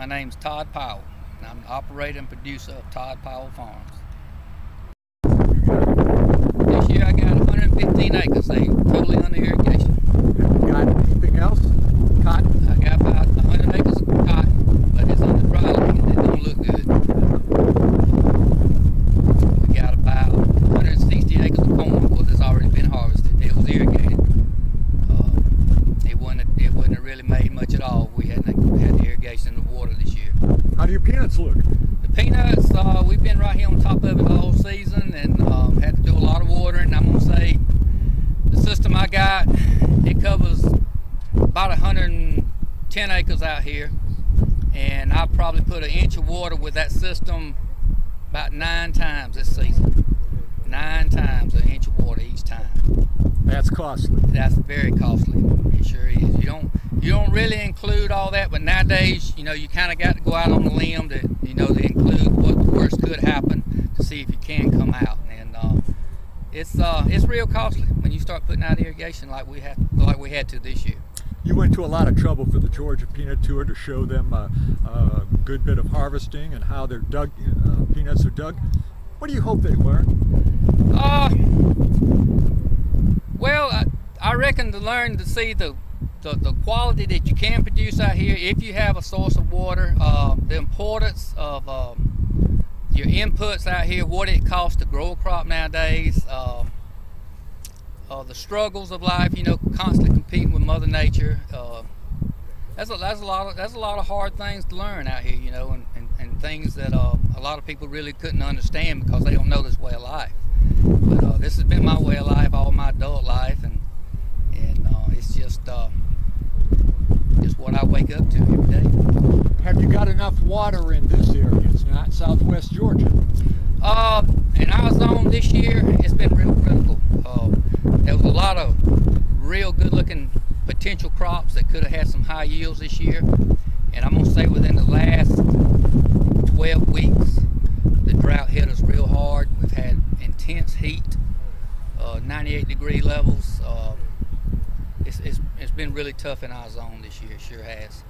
My name's Todd Powell, and I'm the operator and producer of Todd Powell Farms. This year I got 115 acres, they totally under irrigation. Got anything else? Cotton? I got about 100 acres of cotton, but it's under dry leaf and it don't look good. We got about 160 acres of corn, because it's already been harvested. It was irrigated. It wouldn't have really made much at all. We had the irrigation in the water this year. How do your peanuts look? The peanuts, we've been right here on top of it all season and had to do a lot of watering. I'm gonna say the system I got, it covers about 110 acres out here, and I probably put an inch of water with that system about 9 times this season. 9 times an inch of water each time. That's costly. That's very costly. It sure is. You don't really include all that, but nowadays, you know, you kind of got to go out on the limb to, you know, to include what the worst could happen to see if you can come out. And it's real costly when you start putting out irrigation like we had to this year. You went to a lot of trouble for the Georgia Peanut Tour to show them a good bit of harvesting and how their peanuts are dug. What do you hope they learn? Well, I reckon to learn to see the quality that you can produce out here if you have a source of water, the importance of your inputs out here, what it costs to grow a crop nowadays, the struggles of life, you know, constantly competing with Mother Nature. That's a lot of hard things to learn out here, you know, and things that a lot of people really couldn't understand because they don't know this way of life. But this has been my way of life all my adult life, and it's just what I wake up to every day. Have you got enough water in this area? It's not southwest Georgia. In our zone this year, it's been real critical. There was a lot of real good-looking potential crops that could have had some high yields this year, and I'm gonna say within the last 12 weeks, the drought hit us real hard. We've had intense heat, 98-degree levels. It's been really tough in our zone this year, it sure has.